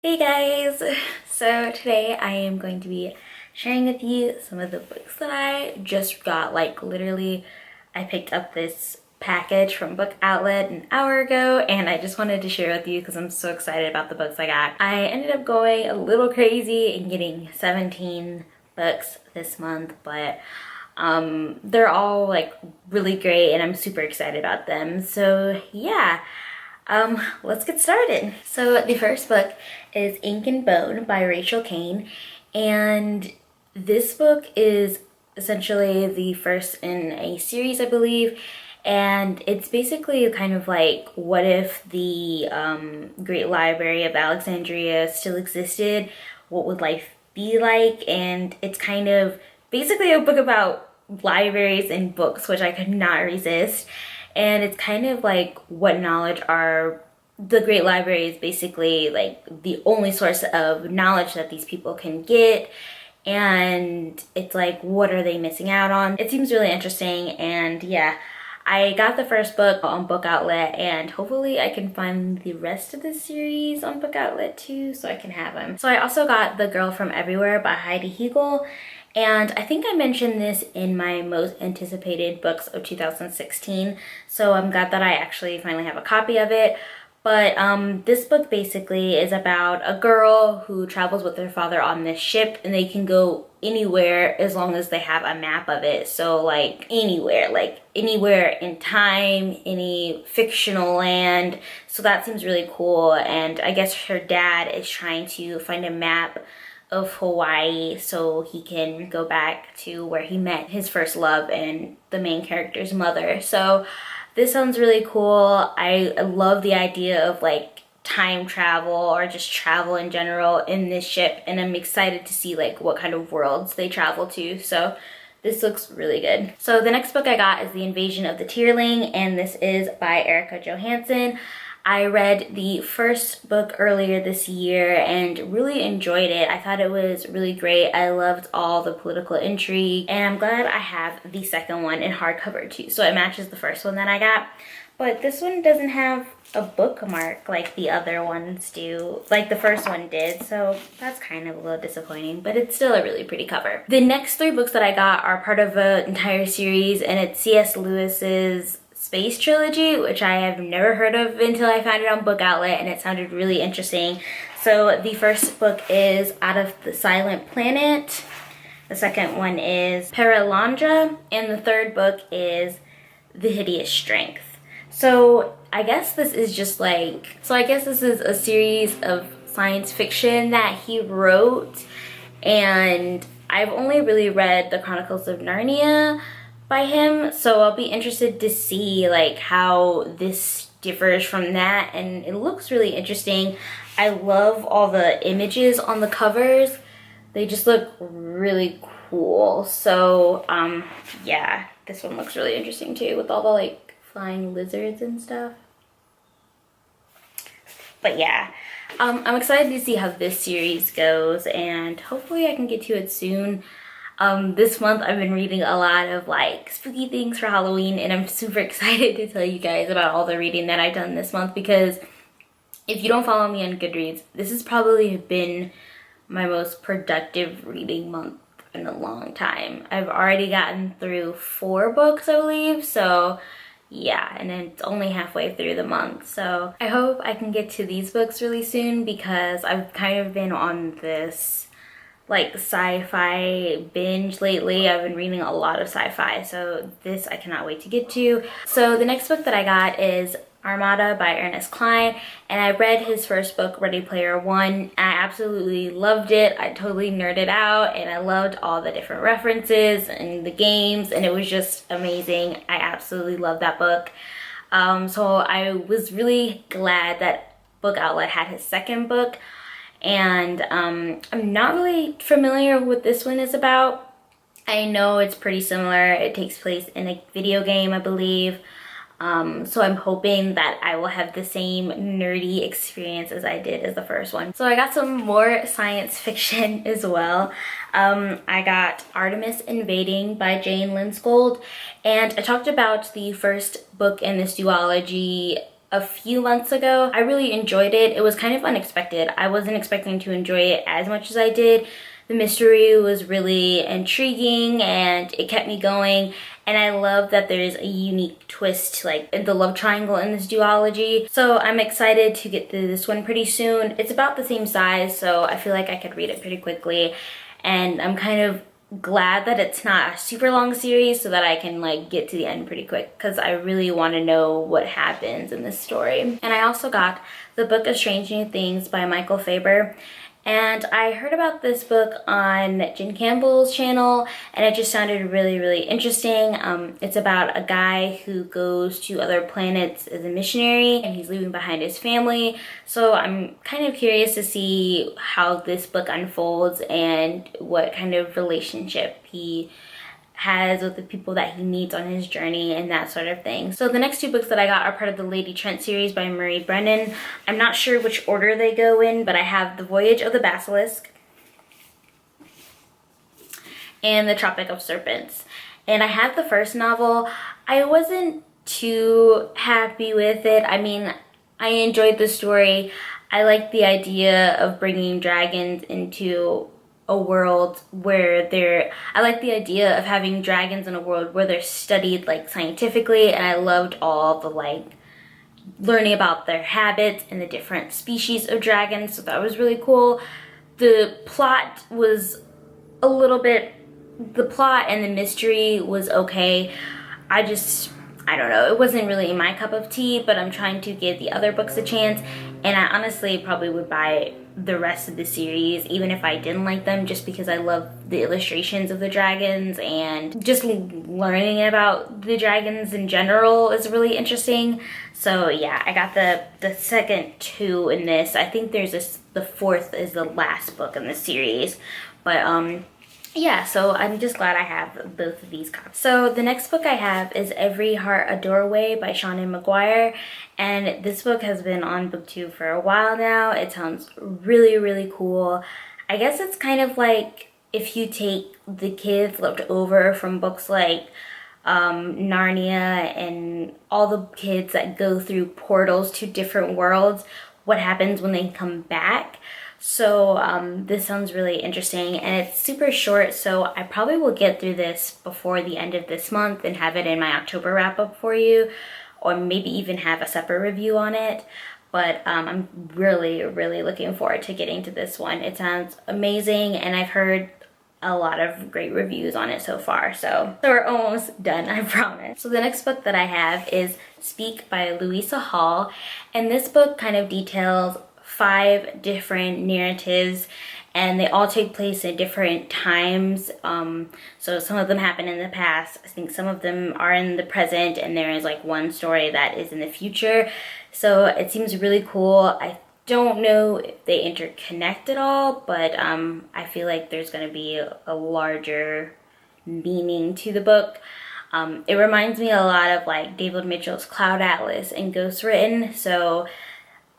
Hey guys! So today I am going to be sharing with you some of the books that I just got. Like literally, I picked up this package from Book Outlet an hour ago and I just wanted to share with you because I'm so excited about the books I got. I ended up going a little crazy and getting 17 books this month, but they're all like really great and I'm super excited about them. So yeah. Let's get started. So the first book is Ink and Bone by Rachel Caine, and this book is essentially the first in a series, I believe, and it's basically kind of like what if the Great Library of Alexandria still existed, what would life be like? And it's kind of basically a book about libraries and books, which I could not resist. And it's kind of like what knowledge are the Great Library is basically like the only source of knowledge that these people can get. And it's like, what are they missing out on? It seems really interesting. And yeah, I got the first book on Book Outlet and hopefully I can find the rest of the series on Book Outlet too so I can have them. So I also got The Girl from Everywhere by Heidi Hegel. And I think I mentioned this in my most anticipated books of 2016. So I'm glad that I actually finally have a copy of it. But this book basically is about a girl who travels with her father on this ship and they can go anywhere as long as they have a map of it. So like anywhere in time, any fictional land. So that seems really cool. And I guess her dad is trying to find a map of Hawaii so he can go back to where he met his first love and the main character's mother. So this sounds really cool. I love the idea of like time travel or just travel in general in this ship, and I'm excited to see like what kind of worlds they travel to. So this looks really good. So the next book I got is The Invasion of the Tearling, and this is by Erica Johansson. I read the first book earlier this year and really enjoyed it. I thought it was really great. I loved all the political intrigue, and I'm glad I have the second one in hardcover too. So it matches the first one that I got. But this one doesn't have a bookmark like the other ones do, like the first one did. So that's kind of a little disappointing, but it's still a really pretty cover. The next three books that I got are part of an entire series, and it's C.S. Lewis's Space Trilogy, which I have never heard of until I found it on Book Outlet, and it sounded really interesting. So the first book is Out of the Silent Planet, the second one is Paralandra, and the third book is The Hideous Strength. So I guess this is just like, this is a series of science fiction that he wrote, and I've only really read the Chronicles of Narnia by him, so I'll be interested to see like how this differs from that, and it looks really interesting. I love all the images on the covers. They just look really cool. So yeah, this one looks really interesting too with all the like flying lizards and stuff. But yeah, I'm excited to see how this series goes, and hopefully I can get to it soon. This month I've been reading a lot of like spooky things for Halloween, and I'm super excited to tell you guys about all the reading that I've done this month, because if you don't follow me on Goodreads, this has probably been my most productive reading month in a long time. I've already gotten through 4 books, I believe, so yeah, and it's only halfway through the month. So I hope I can get to these books really soon, because I've kind of been on this like sci-fi binge lately. I've been reading a lot of sci-fi, so this I cannot wait to get to. So the next book that I got is Armada by Ernest Cline, and I read his first book, Ready Player One. I absolutely loved it. I totally nerded out, and I loved all the different references and the games, and it was just amazing. I absolutely loved that book. So I was really glad that Book Outlet had his second book. And I'm not really familiar with what this one is about. I know it's pretty similar. It takes place in a video game, I believe. So I'm hoping that I will have the same nerdy experience as I did as the first one. So I got some more science fiction as well. I got Artemis Invading by Jane Lindskold, and I talked about the first book in this duology a few months ago. I really enjoyed it. It was kind of unexpected. I wasn't expecting to enjoy it as much as I did. The mystery was really intriguing and it kept me going. And I love that there's a unique twist like in the love triangle in this duology. So I'm excited to get through this one pretty soon. It's about the same size, so I feel like I could read it pretty quickly. And I'm kind of glad that it's not a super long series so that I can like get to the end pretty quick, because I really want to know what happens in this story. And I also got the book of Strange New Things by Michael Faber. And I heard about this book on Jen Campbell's channel, and it just sounded really, really interesting. It's about a guy who goes to other planets as a missionary, and he's leaving behind his family. So I'm kind of curious to see how this book unfolds and what kind of relationship he has with the people that he meets on his journey and that sort of thing. So the next two books that I got are part of the Lady Trent series by Marie Brennan. I'm not sure which order they go in, but I have The Voyage of the Basilisk and The Tropic of Serpents. And I have the first novel. I wasn't too happy with it. I mean, I enjoyed the story. I like the idea of bringing dragons into a world where I like the idea of having dragons in a world where they're studied like scientifically, and I loved all the like learning about their habits and the different species of dragons, so that was really cool. The plot was a little bit, the plot and the mystery was okay. I don't know, it wasn't really my cup of tea, but I'm trying to give the other books a chance, and I honestly probably would buy the rest of the series even if I didn't like them, just because I love the illustrations of the dragons, and just learning about the dragons in general is really interesting. So yeah, I got the second two in this. I think there's the fourth is the last book in the series, but yeah, so I'm just glad I have both of these copies. So the next book I have is Every Heart a Doorway by Seanan McGuire. And this book has been on booktube for a while now. It sounds really, really cool. I guess it's kind of like if you take the kids left over from books like Narnia and all the kids that go through portals to different worlds, what happens when they come back. So this sounds really interesting, and it's super short, so I probably will get through this before the end of this month and have it in my October wrap up for you, or maybe even have a separate review on it. But I'm really, really looking forward to getting to this one. It sounds amazing, and I've heard a lot of great reviews on it so far, so we're almost done, I promise. So the next book that I have is Speak by Louisa Hall, and this book kind of details 5 different narratives, and they all take place at different times. So some of them happen in the past. I think some of them are in the present, and there is like one story that is in the future. So it seems really cool. I don't know if they interconnect at all, but I feel like there's going to be a larger meaning to the book. It reminds me a lot of like David Mitchell's Cloud Atlas and Ghost Written, so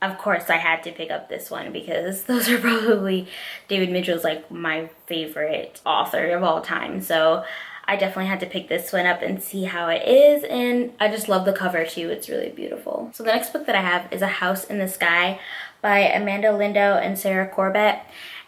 of course I had to pick up this one because those are probably David Mitchell's like my favorite author of all time. So I definitely had to pick this one up and see how it is, and I just love the cover too. It's really beautiful. So the next book that I have is A House in the Sky by Amanda Lindo and Sarah Corbett.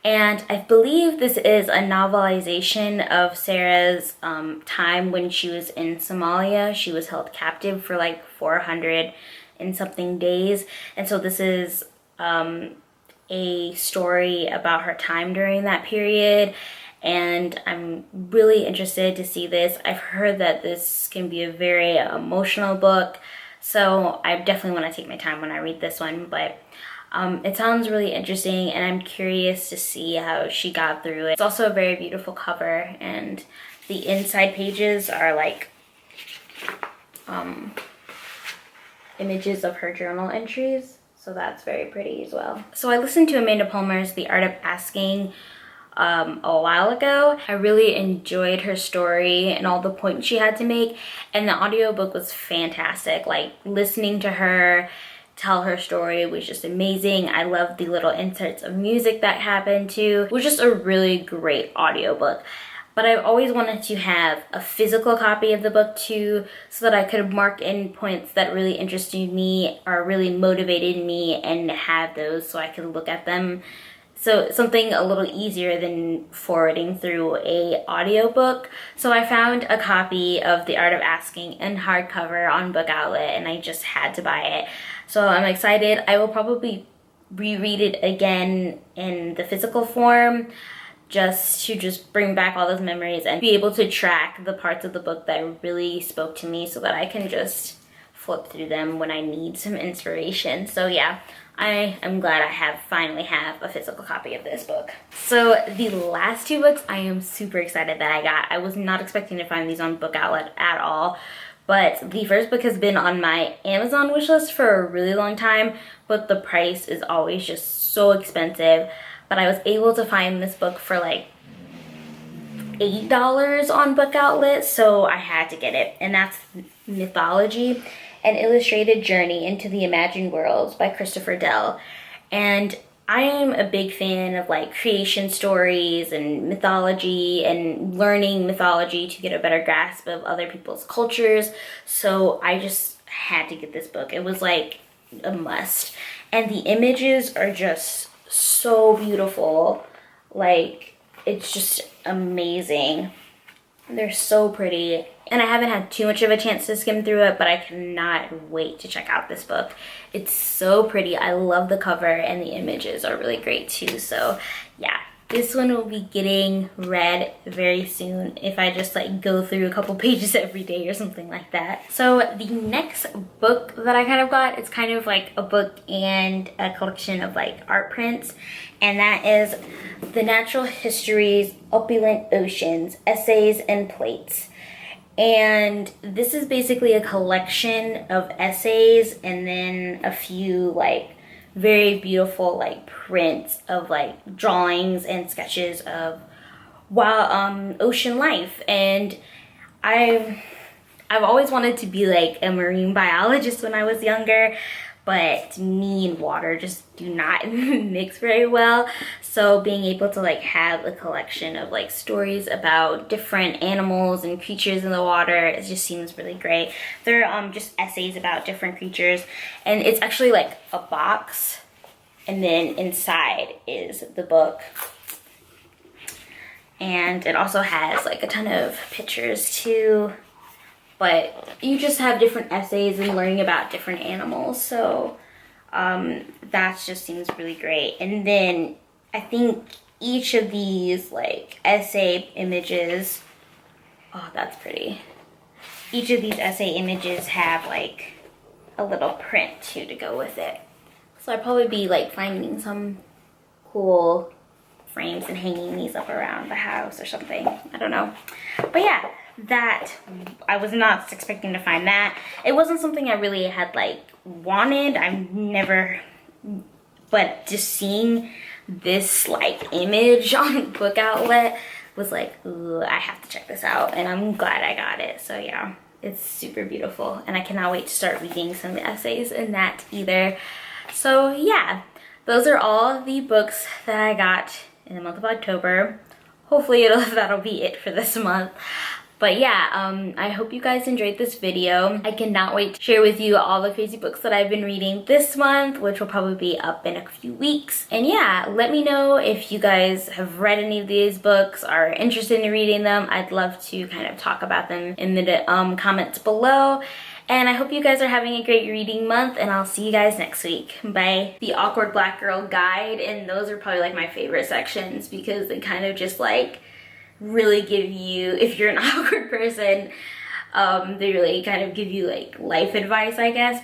And I believe this is a novelization of Sarah's time when she was in Somalia. She was held captive for like 400 and something days, and so this is a story about her time during that period, and I'm really interested to see this. I've heard that this can be a very emotional book, so I definitely want to take my time when I read this one, but it sounds really interesting, and I'm curious to see how she got through it. It's also a very beautiful cover, and the inside pages are like images of her journal entries, so that's very pretty as well. So I listened to Amanda Palmer's The Art of Asking a while ago. I really enjoyed her story and all the points she had to make, and the audiobook was fantastic. Like, listening to her tell her story was just amazing. I loved the little inserts of music that happened too. It was just a really great audiobook. but I've always wanted to have a physical copy of the book too, so that I could mark in points that really interested me or really motivated me and have those so I could look at them. So something a little easier than forwarding through a audiobook. So I found a copy of The Art of Asking in hardcover on Book Outlet, and I just had to buy it. So I'm excited. I will probably reread it again in the physical form, just to bring back all those memories and be able to track the parts of the book that really spoke to me, so that I can just flip through them when I need some inspiration. So yeah, I am glad I finally have a physical copy of this book. So the last two books I am super excited that I got. I was not expecting to find these on Book Outlet at all. But the first book has been on my Amazon wishlist for a really long time, but the price is always just so expensive. But I was able to find this book for like $8 on Book Outlet, so I had to get it. And that's Mythology, An Illustrated Journey into the Imagined Worlds by Christopher Dell. And I am a big fan of like creation stories and mythology and learning mythology to get a better grasp of other people's cultures. So I just had to get this book. It was like a must. And the images are just so beautiful. Like, it's just amazing. They're so pretty. And I haven't had too much of a chance to skim through it, but I cannot wait to check out this book. It's so pretty. I love the cover, and the images are really great too. So yeah, this one will be getting read very soon if I just like go through a couple pages every day or something like that. So the next book that I kind of got, it's kind of like a book and a collection of like art prints, and that is The Natural History's Opulent Oceans, Essays and Plates. And this is basically a collection of essays and then a few like very beautiful like prints of like drawings and sketches of ocean life. And I've always wanted to be like a marine biologist when I was younger, but me and water just do not mix very well. So being able to like have a collection of like stories about different animals and creatures in the water, it just seems really great. They're just essays about different creatures, and it's actually like a box, and then inside is the book. And it also has like a ton of pictures too. But you just have different essays and learning about different animals. So that just seems really great. And then I think each of these like essay images, oh, that's pretty. Each of these essay images have like a little print too to go with it. So I'd probably be like finding some cool frames and hanging these up around the house or something. I don't know. But yeah, that I was not expecting to find that. It wasn't something I really had like wanted. I've never, but just seeing this like image on Book Outlet was like, ooh, I have to check this out, and I'm glad I got it. So yeah, it's super beautiful, and I cannot wait to start reading some of the essays in that either. So yeah, those are all the books that I got in the month of October. Hopefully that'll be it for this month. But yeah, I hope you guys enjoyed this video. I cannot wait to share with you all the crazy books that I've been reading this month, which will probably be up in a few weeks. And yeah, let me know if you guys have read any of these books, are interested in reading them. I'd love to kind of talk about them in the comments below. And I hope you guys are having a great reading month, and I'll see you guys next week. Bye. The Awkward Black Girl Guide, and those are probably like my favorite sections because they kind of just like really give you, if you're an awkward person, they really kind of give you like life advice, I guess. But